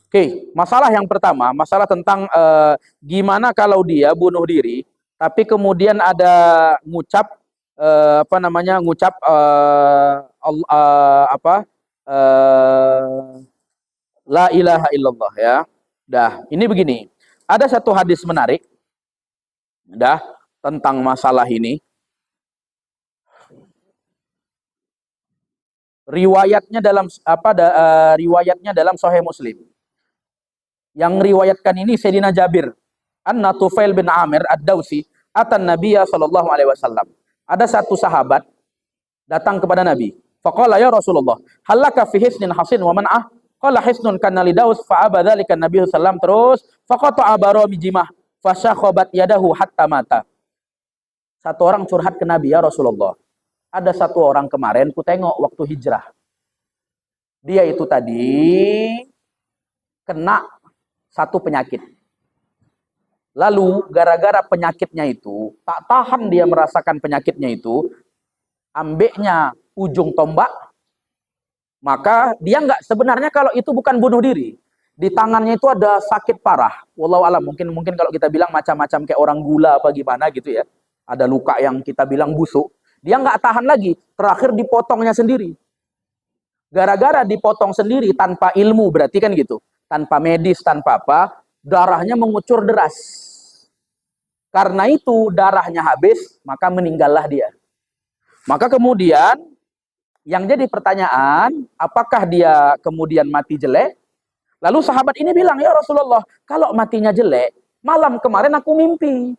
Oke, masalah yang pertama, masalah tentang gimana kalau dia bunuh diri, tapi kemudian ada ngucap apa namanya, ngucap la ilaha illallah ya. Dah, ini begini. Ada satu hadis menarik, dah, tentang masalah ini. Riwayatnya dalam riwayatnya dalam Sahih Muslim. Yang riwayatkan ini Sayyidina Jabir. Anna Tufail bin Amir Ad-Dausi atan Nabiya sallallahu alaihi wasallam. Ada satu sahabat datang kepada Nabi. Faqala ya Rasulullah, halaka fi hisnin hasin wa man'ah? Qala hisnun kana li Daus fa abadzalika Nabi sallam terus faqata'a barami jimah fasyakhabat yadahu hatta mata. Satu orang curhat ke Nabi, ya Rasulullah. Ada satu orang kemarin ku tengok waktu hijrah. Dia itu tadi kena satu penyakit. Lalu gara-gara penyakitnya itu, tak tahan dia merasakan penyakitnya itu, ambeknya ujung tombak, maka dia nggak, sebenarnya kalau itu bukan bunuh diri. Di tangannya itu ada sakit parah. Wallahu alam, mungkin kalau kita bilang macam-macam kayak orang gula apa gimana gitu ya. Ada luka yang kita bilang busuk. Dia nggak tahan lagi, terakhir dipotongnya sendiri. Gara-gara dipotong sendiri tanpa ilmu, berarti kan gitu. Tanpa medis, tanpa apa, darahnya mengucur deras. Karena itu darahnya habis, maka meninggallah dia. Maka kemudian yang jadi pertanyaan, apakah dia kemudian mati jelek? Lalu sahabat ini bilang, ya Rasulullah, kalau matinya jelek, malam kemarin aku mimpi.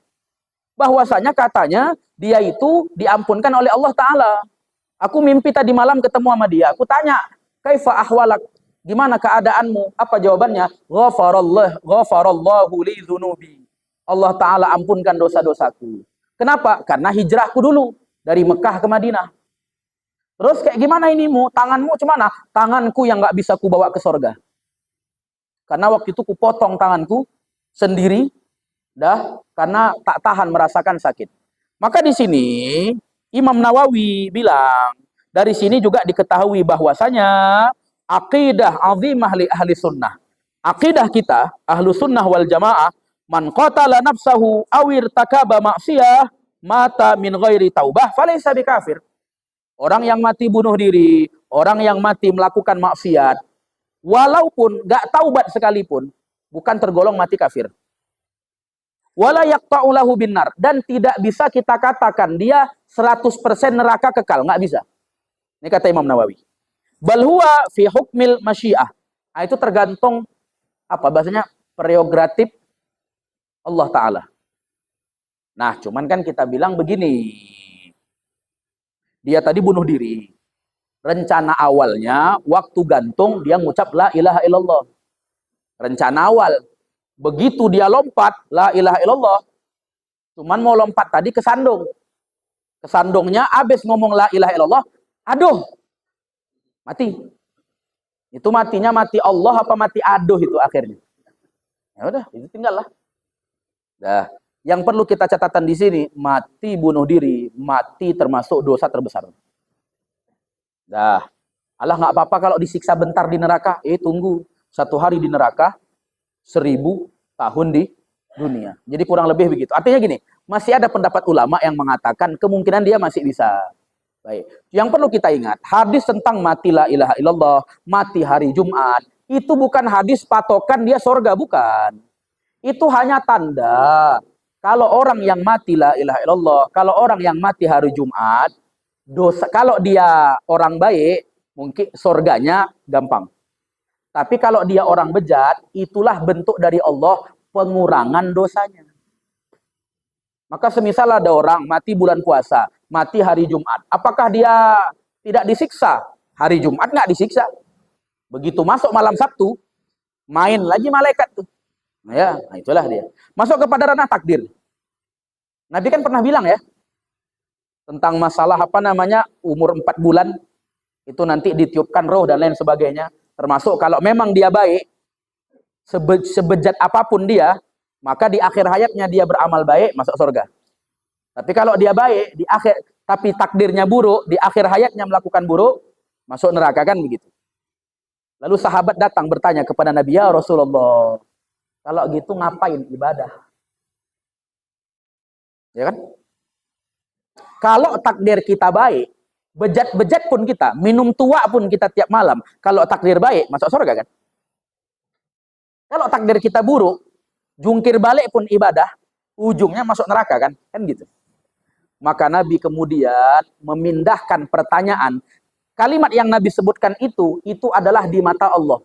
Bahwasanya katanya dia itu diampunkan oleh Allah Ta'ala. Aku mimpi tadi malam ketemu sama dia. Aku tanya, kaifa ahwalak? Gimana keadaanmu? Apa jawabannya? Ghafarallahu li dzunubi. Allah Ta'ala ampunkan dosa-dosaku. Kenapa? Karena hijrahku dulu. Dari Mekah ke Madinah. Terus kayak gimana ini mu? Tanganmu cemana? Tanganku yang nggak bisa kubawa ke sorga. Karena waktu itu kupotong tanganku sendiri. Dah, karena tak tahan merasakan sakit. Maka di sini Imam Nawawi bilang, dari sini juga diketahui bahwasanya akidah azimah li ahli sunnah. Akidah kita, ahlu sunnah wal jamaah, man qatala nafsahu awir takaba maksiyah, mata min ghairi taubah, falaysa bikafir. Orang yang mati bunuh diri, orang yang mati melakukan maksiat, walaupun gak taubat sekalipun, bukan tergolong mati kafir. Wala yaqta'u lahu binnar, dan tidak bisa kita katakan dia 100% neraka kekal, nggak bisa. Ini kata Imam Nawawi. Bal huwa fi hukmil masyiah. Nah, itu tergantung apa bahasanya, prerogatif Allah Taala. Nah, cuman kan kita bilang begini. Dia tadi bunuh diri. Rencana awalnya waktu gantung dia ngucap la ilaha illallah. Rencana awal. Begitu dia lompat, la ilaha illallah. Cuman mau lompat tadi kesandung. Kesandungnya habis ngomong la ilaha illallah, aduh. Mati. Itu matinya mati Allah apa mati aduh itu akhirnya. Ya udah, itu tinggal lah. Dah, yang perlu kita catatan di sini, mati bunuh diri, mati termasuk dosa terbesar. Dah. Allah nggak apa-apa kalau disiksa bentar di neraka. Tunggu. 1 hari di neraka, 1000 tahun di dunia. Jadi kurang lebih begitu. Artinya gini, masih ada pendapat ulama yang mengatakan kemungkinan dia masih bisa. Baik. Yang perlu kita ingat, hadis tentang mati la ilaha illallah, mati hari Jumat, itu bukan hadis patokan dia surga, bukan. Itu hanya tanda kalau orang yang mati la ilaha illallah, kalau orang yang mati hari Jumat, dosa, kalau dia orang baik, mungkin surganya gampang. Tapi kalau dia orang bejat, itulah bentuk dari Allah pengurangan dosanya. Maka semisal ada orang mati bulan puasa, mati hari Jumat, apakah dia tidak disiksa? Hari Jumat nggak disiksa. Begitu masuk malam Sabtu, main lagi malaikat tuh. Nah itulah dia. Masuk kepada ranah takdir. Nabi kan pernah bilang ya, tentang masalah apa namanya, umur 4 bulan, itu nanti ditiupkan roh dan lain sebagainya. Termasuk kalau memang dia baik, sebejat apapun dia, maka di akhir hayatnya dia beramal baik, masuk surga. Tapi kalau dia baik, tapi takdirnya buruk, di akhir hayatnya melakukan buruk, masuk neraka, kan begitu. Lalu sahabat datang bertanya kepada Nabi, ya Rasulullah, kalau gitu ngapain ibadah? Ya kan? Kalau takdir kita baik, bejat-bejat pun kita, minum tua pun kita tiap malam, kalau takdir baik, masuk surga kan? Kalau takdir kita buruk, jungkir balik pun ibadah, ujungnya masuk neraka kan? Kan gitu. Maka Nabi kemudian memindahkan pertanyaan. Kalimat yang Nabi sebutkan itu adalah di mata Allah.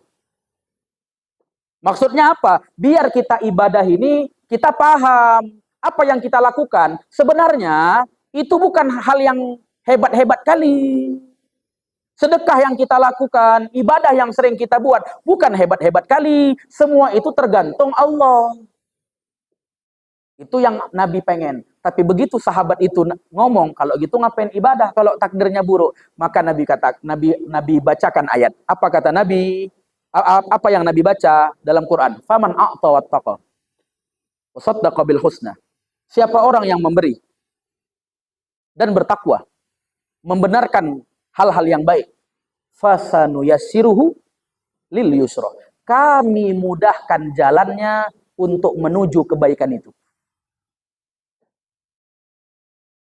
Maksudnya apa? Biar kita ibadah ini, kita paham apa yang kita lakukan. Sebenarnya itu bukan hal yang hebat-hebat kali. Sedekah yang kita lakukan, ibadah yang sering kita buat, bukan hebat-hebat kali. Semua itu tergantung Allah. Itu yang Nabi pengen. Tapi begitu sahabat itu ngomong, kalau gitu ngapain ibadah kalau takdirnya buruk? Maka Nabi bacakan ayat. Apa kata Nabi? Apa yang Nabi baca dalam Quran? Faman a'ta wattaqa wa saddaqa bil husna. Siapa orang yang memberi dan bertakwa, membenarkan hal-hal yang baik, fasanu yassiruhu lil yusra. Kami mudahkan jalannya untuk menuju kebaikan itu.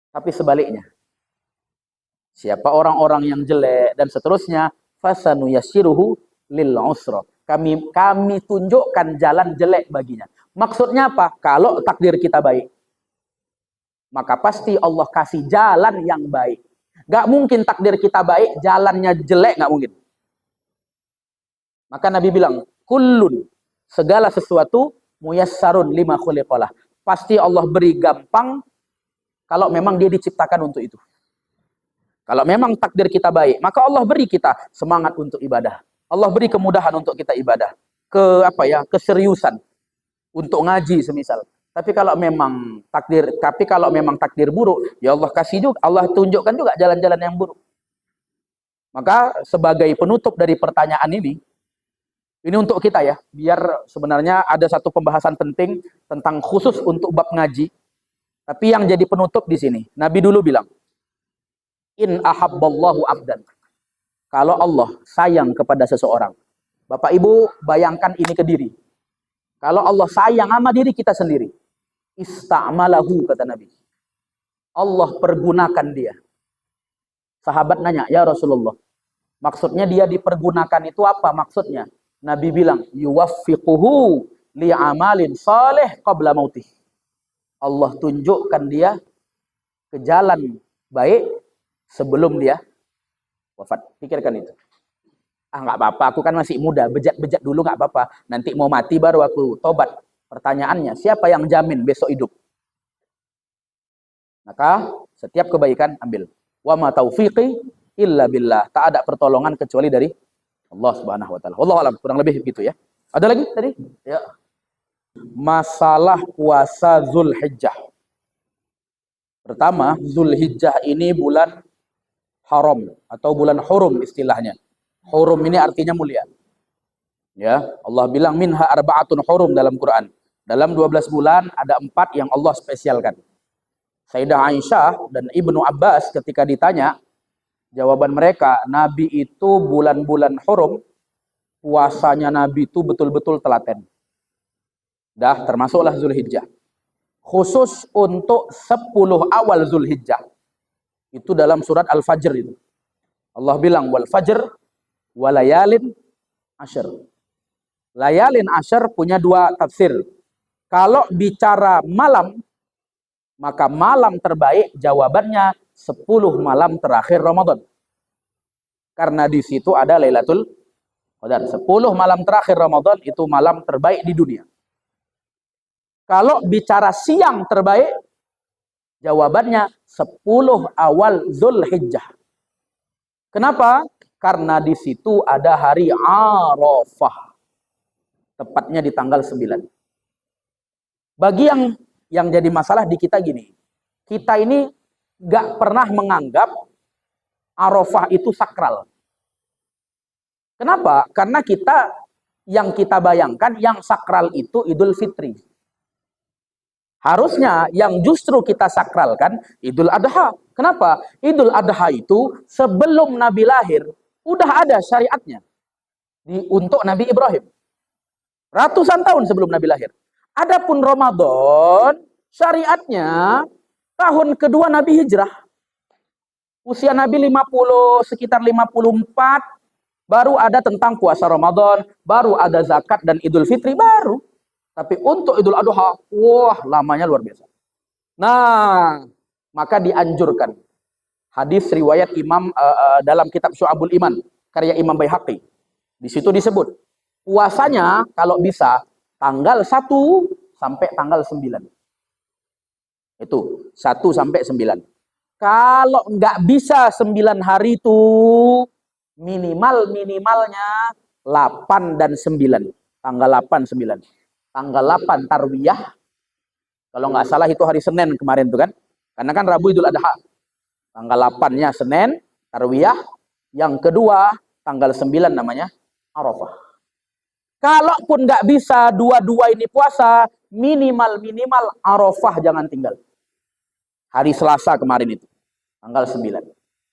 Tapi sebaliknya, siapa orang-orang yang jelek dan seterusnya, fasanu yassiruhu lil usra. Kami tunjukkan jalan jelek baginya. Maksudnya apa? Kalau takdir kita baik, maka pasti Allah kasih jalan yang baik. Gak mungkin takdir kita baik, jalannya jelek, gak mungkin. Maka Nabi bilang, kullun, segala sesuatu, muyassarun lima khuliqalah. Pasti Allah beri gampang, kalau memang dia diciptakan untuk itu. Kalau memang takdir kita baik, maka Allah beri kita semangat untuk ibadah. Allah beri kemudahan untuk kita ibadah. Keseriusan untuk ngaji semisal. Tapi kalau memang takdir buruk, ya Allah kasih juga, Allah tunjukkan juga jalan-jalan yang buruk. Maka sebagai penutup dari pertanyaan ini untuk kita ya, biar sebenarnya ada satu pembahasan penting tentang khusus untuk bab ngaji. Tapi yang jadi penutup di sini, Nabi dulu bilang, in ahabballahu abdan. Kalau Allah sayang kepada seseorang, Bapak Ibu bayangkan ini ke diri. Kalau Allah sayang sama diri kita sendiri, ista'malahu, kata Nabi. Allah pergunakan dia. Sahabat nanya, ya Rasulullah, maksudnya dia dipergunakan itu apa maksudnya? Nabi bilang, yuwaffiquhu li'amalin salih qabla mautih. Allah tunjukkan dia ke jalan baik sebelum dia wafat. Pikirkan itu. Nggak apa-apa, aku kan masih muda, bejat-bejat dulu nggak apa-apa. Nanti mau mati baru aku tobat. Pertanyaannya, siapa yang jamin besok hidup? Maka setiap kebaikan ambil. Wa ma taufiqi illa billah. Tak ada pertolongan kecuali dari Allah Subhanahu wa taala. Wallahu a'lam, kurang lebih begitu ya. Ada lagi tadi? Ya. Masalah puasa Zulhijjah. Pertama, Zulhijjah ini bulan haram atau bulan hurum istilahnya. Hurum ini artinya mulia. Ya, Allah bilang minha arba'atun hurum dalam Quran. Dalam 12 bulan ada 4 yang Allah spesialkan. Sayyidah Aisyah dan Ibnu Abbas ketika ditanya, jawaban mereka, Nabi itu bulan-bulan hurum, puasanya Nabi itu betul-betul telaten. Dah termasuklah Zulhijjah. Khusus untuk 10 awal Zulhijjah. Itu dalam surat Al-Fajr itu. Allah bilang, wal fajr walayalin asyr. Layalin asyr punya 2 tafsir. Kalau bicara malam, maka malam terbaik jawabannya 10 malam terakhir Ramadan. Karena di situ ada Lailatul Qadar. 10 malam terakhir Ramadan itu malam terbaik di dunia. Kalau bicara siang terbaik, jawabannya 10 awal Zulhijjah. Kenapa? Karena di situ ada hari Arafah. Tepatnya di tanggal 9. Bagi yang jadi masalah di kita gini, kita ini gak pernah menganggap Arafah itu sakral. Kenapa? Karena yang kita bayangkan yang sakral itu Idul Fitri. Harusnya yang justru kita sakralkan Idul Adha. Kenapa? Idul Adha itu sebelum Nabi lahir udah ada syariatnya. untuk Nabi Ibrahim. Ratusan tahun sebelum Nabi lahir. Adapun Ramadan, syariatnya tahun kedua Nabi hijrah. Usia Nabi sekitar 54, baru ada tentang puasa Ramadan, baru ada zakat dan Idul Fitri baru. Tapi untuk Idul Adha, wah lamanya luar biasa. Nah, maka dianjurkan. Hadis riwayat Imam dalam kitab Syu'abul Iman, karya Imam Baihaqi. Di situ disebut, puasanya kalau bisa tanggal 1 sampai tanggal 9. Itu, 1 sampai 9. Kalau nggak bisa 9 hari itu, minimalnya 8 dan 9. Tanggal 8, 9. Tanggal 8 Tarwiyah. Kalau nggak salah itu hari Senin kemarin tuh kan. Karena kan Rabu Idul Adha. Tanggal 8-nya Senin, Tarwiyah. Yang kedua, tanggal 9 namanya Arafah. Kalaupun nggak bisa dua-dua ini puasa, minimal Arafah jangan tinggal. Hari Selasa kemarin itu, tanggal 9.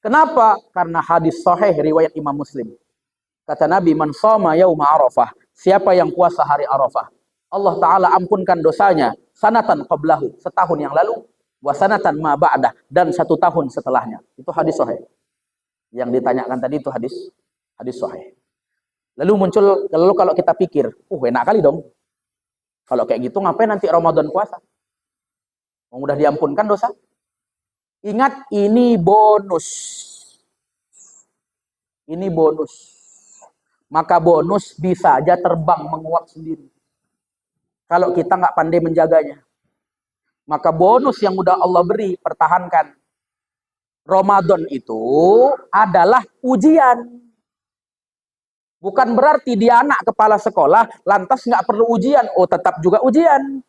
Kenapa? Karena hadis sahih riwayat Imam Muslim. Kata Nabi, man shoma yauma Arafah, siapa yang puasa hari Arafah, Allah Ta'ala ampunkan dosanya sanatan qablahu, setahun yang lalu, wa sanatan ma ba'dah, dan 1 tahun setelahnya. Itu hadis sahih. Yang ditanyakan tadi itu hadis sahih. Lalu kalau kita pikir, enak kali dong. Kalau kayak gitu ngapain nanti Ramadan puasa? Udah diampunkan dosa. Ingat, ini bonus. Ini bonus. Maka bonus bisa aja terbang menguap sendiri. Kalau kita nggak pandai menjaganya. Maka bonus yang udah Allah beri, pertahankan. Ramadan itu adalah ujian. Bukan berarti dia anak kepala sekolah, lantas nggak perlu ujian. Oh, tetap juga ujian.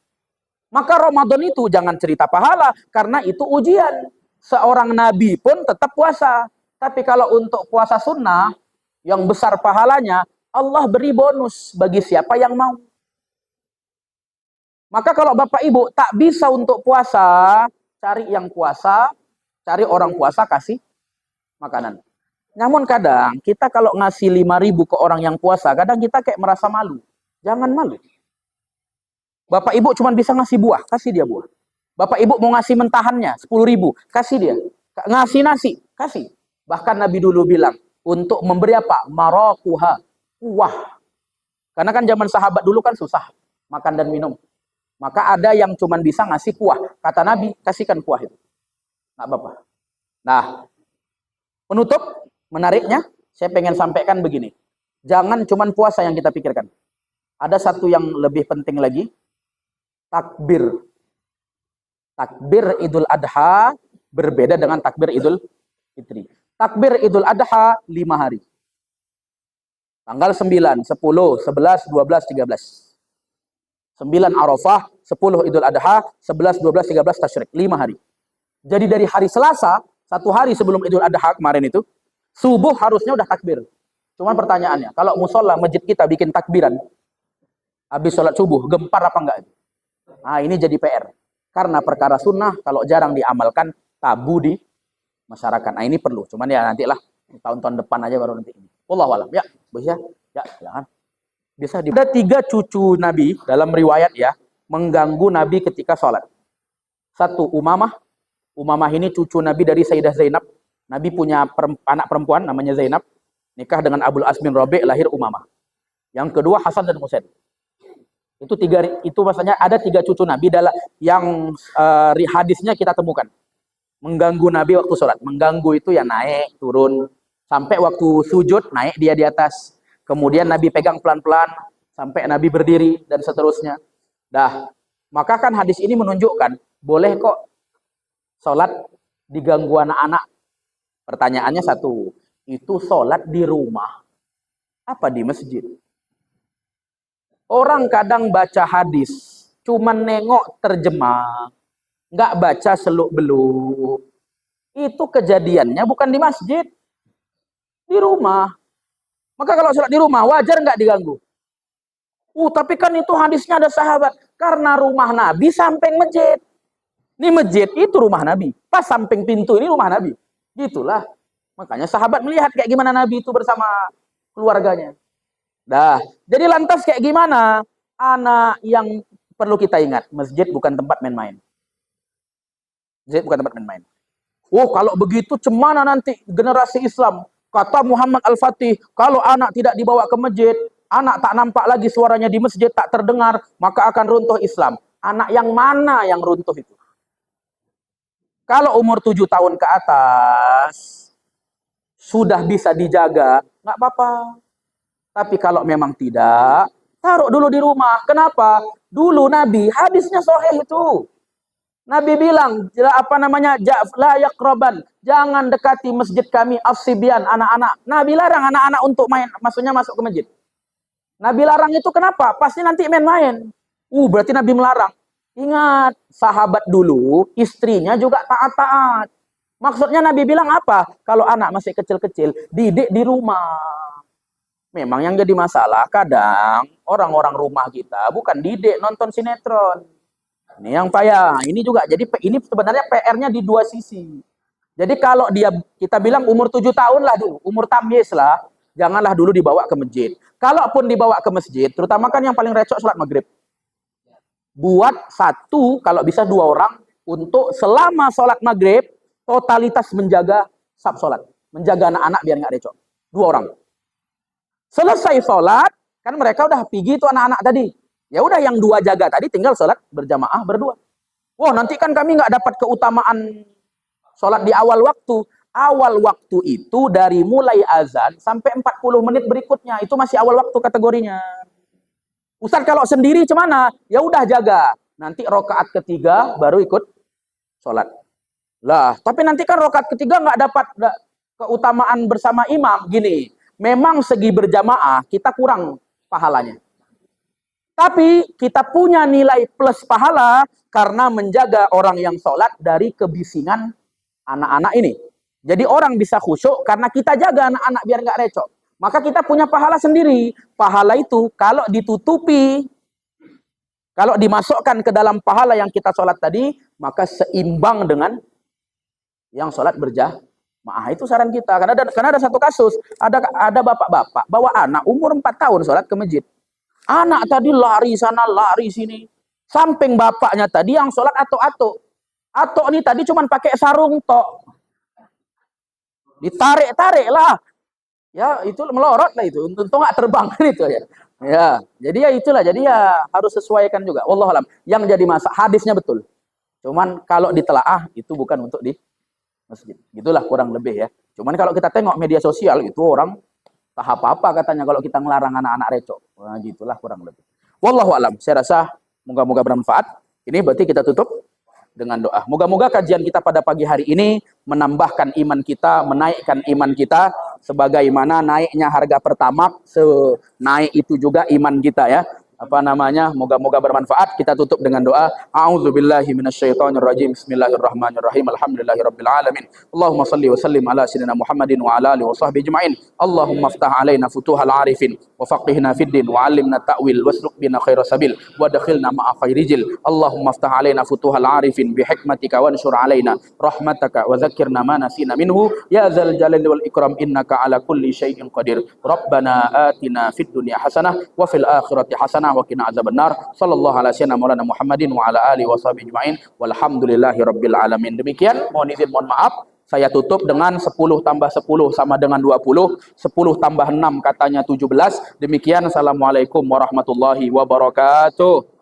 Maka Ramadan itu jangan cerita pahala, karena itu ujian. Seorang nabi pun tetap puasa. Tapi kalau untuk puasa sunnah, yang besar pahalanya, Allah beri bonus bagi siapa yang mau. Maka kalau Bapak Ibu tak bisa untuk puasa, cari yang puasa, cari orang puasa, kasih makanan. Namun kadang kita kalau ngasih 5.000 ke orang yang puasa, kadang kita kayak merasa malu. Jangan malu. Bapak Ibu cuma bisa ngasih buah, kasih dia buah. Bapak Ibu mau ngasih mentahannya 10.000, kasih dia. Ngasih nasi, kasih. Bahkan Nabi dulu bilang, untuk memberi apa? Marakuha, kuah. Karena kan zaman sahabat dulu kan susah makan dan minum. Maka ada yang cuma bisa ngasih kuah. Kata Nabi, kasihkan kuah itu. Nggak apa-apa. Nah, penutup, menariknya, saya pengen sampaikan begini. Jangan cuma puasa yang kita pikirkan. Ada satu yang lebih penting lagi. Takbir. Takbir Idul Adha berbeda dengan takbir Idul Fitri. Takbir Idul Adha 5 hari. Tanggal 9, 10, 11, 12, 13. 9 Arafah, 10 Idul Adha, 11, 12, 13 Tasyrik. 5 hari. Jadi dari hari Selasa, 1 hari sebelum Idul Adha kemarin itu, subuh harusnya udah takbir. Cuman pertanyaannya, kalau musola masjid kita bikin takbiran, habis sholat subuh, gempar apa enggak? Nah, ini jadi PR. Karena perkara sunnah, kalau jarang diamalkan, tabu di masyarakat. Nah, ini perlu. Cuman ya nantilah, tahun-tahun depan aja baru nanti ini. Wallahualam. Ya, bisa? Ya, jangan. Bisa. Ada 3 cucu Nabi dalam riwayat ya, mengganggu Nabi ketika sholat. 1, Umamah. Umamah ini cucu Nabi dari Sayyidah Zainab. Nabi punya anak perempuan namanya Zainab. Nikah dengan Abul As bin Rabi', lahir Umamah. Yang kedua, Hasan dan Husain. Itu maksudnya ada 3 cucu Nabi dalam yang hadisnya kita temukan. Mengganggu Nabi waktu sholat. Mengganggu itu ya naik, turun. Sampai waktu sujud, naik dia di atas. Kemudian Nabi pegang pelan-pelan. Sampai Nabi berdiri dan seterusnya. Dah, maka kan hadis ini menunjukkan, boleh kok sholat diganggu anak-anak. Pertanyaannya 1, itu sholat di rumah. Apa di masjid? Orang kadang baca hadis, cuman nengok terjemah. Nggak baca seluk-beluk. Itu kejadiannya bukan di masjid. Di rumah. Maka kalau sholat di rumah, wajar nggak diganggu? Tapi kan itu hadisnya ada sahabat. Karena rumah Nabi samping masjid. Ini masjid itu rumah Nabi. Pas samping pintu ini rumah Nabi. Gitulah. Makanya sahabat melihat kayak gimana Nabi itu bersama keluarganya. Dah. Jadi lantas kayak gimana? Anak yang perlu kita ingat, masjid bukan tempat main-main. Masjid bukan tempat main-main. Oh, kalau begitu cemana nanti generasi Islam? Kata Muhammad Al-Fatih, kalau anak tidak dibawa ke masjid, anak tak nampak lagi suaranya di masjid, tak terdengar, maka akan runtuh Islam. Anak yang mana yang runtuh itu? Kalau umur 7 tahun ke atas, sudah bisa dijaga, nggak apa-apa. Tapi kalau memang tidak, taruh dulu di rumah. Kenapa? Dulu Nabi, hadisnya sahih itu. Nabi bilang, la yaqraban, jangan dekati masjid kami as-sibyan, anak-anak. Nabi larang anak-anak untuk main, maksudnya masuk ke masjid. Nabi larang itu kenapa? Pasti nanti main-main. Berarti Nabi melarang. Ingat, sahabat dulu, istrinya juga taat-taat. Maksudnya Nabi bilang apa? Kalau anak masih kecil-kecil, didik di rumah. Memang yang jadi masalah, kadang orang-orang rumah kita bukan didik, nonton sinetron. Ini yang payah. Ini juga jadi ini sebenarnya PR-nya di dua sisi. Jadi kalau kita bilang umur 7 tahun lah dulu, umur tamyiz lah, janganlah dulu dibawa ke masjid. Kalaupun dibawa ke masjid, terutama kan yang paling recok sholat maghrib. Buat satu, kalau bisa 2 orang, untuk selama sholat maghrib, totalitas menjaga sab sholat. Menjaga anak-anak biar nggak recok. 2 orang. Selesai sholat, kan mereka udah pergi tuh anak-anak tadi. Ya udah yang 2 jaga tadi tinggal sholat berjamaah berdua. Wah, nanti kan kami nggak dapat keutamaan sholat di awal waktu. Awal waktu itu dari mulai azan sampai 40 menit berikutnya. Itu masih awal waktu kategorinya. Ustaz kalau sendiri cemana? Ya udah jaga. Nanti rokaat ketiga baru ikut sholat. Lah, tapi nanti kan rokaat ketiga nggak dapat keutamaan bersama imam. Gini, memang segi berjamaah kita kurang pahalanya. Tapi kita punya nilai plus pahala karena menjaga orang yang sholat dari kebisingan anak-anak ini. Jadi orang bisa khusyuk karena kita jaga anak-anak biar nggak recok. Maka kita punya pahala sendiri. Pahala itu kalau ditutupi, kalau dimasukkan ke dalam pahala yang kita sholat tadi, maka seimbang dengan yang sholat berjamaah. Itu saran kita. Karena ada satu kasus, ada bapak-bapak bawa anak umur 4 tahun sholat ke masjid. Anak tadi lari sana, lari sini. Samping bapaknya tadi yang sholat atok-atok. Atok ini tadi cuma pakai sarung tok. Ditarik-tarik lah. Ya, itu melorot lah itu. Untung nggak terbang itu ya. Ya, jadi ya itulah. Jadi ya harus sesuaikan juga. Wallahualam. Yang jadi hadisnya betul. Cuman kalau ditelaah itu bukan untuk di masjid. Gitulah kurang lebih ya. Cuman kalau kita tengok media sosial itu orang tahap apa katanya kalau kita ngelarang anak-anak recok. Nah, gitulah kurang lebih. Wallahu alam. Saya rasa moga-moga bermanfaat. Ini berarti kita tutup dengan doa. Moga-moga kajian kita pada pagi hari ini menambahkan iman kita, menaikkan iman kita sebagaimana naiknya harga Pertamax, naik itu juga iman kita ya. Moga-moga bermanfaat. Kita tutup dengan doa. A'udzubillahi minasyaitonirrajim. Bismillahirrahmanirrahim. Alhamdulillahirabbil alamin. Allahumma shalli wa sallim ala sayyidina Muhammadin wa ala alihi wa sahbihi ajma'in. Allahumma iftah alaina futuhal arifin wa faqihna fid din wa 'allimna ta'wil wasluq bina khairas sabil wa dakhilna ma'a khairijil. Allahumma iftah alaina futuhal arifin bi hikmatika wa anshur alaina rahmataka wa dzakkirna ma nasina minhu ya dzal jalali wal ikram innaka ala kulli syai'in qadir. Rabbana atina fid dunya hasanah wa fil akhirati hasanah wa qina azabannar. Sallallahu ala sayyidina Maulana Muhammadin wa ala alihi washabihi ajmain. Walhamdulillahi rabbil alamin. Demikian, mohon izin mohon maaf. Saya tutup dengan 10 tambah 10 sama dengan 20. 10 tambah 6 katanya 17. Demikian, assalamualaikum warahmatullahi wabarakatuh.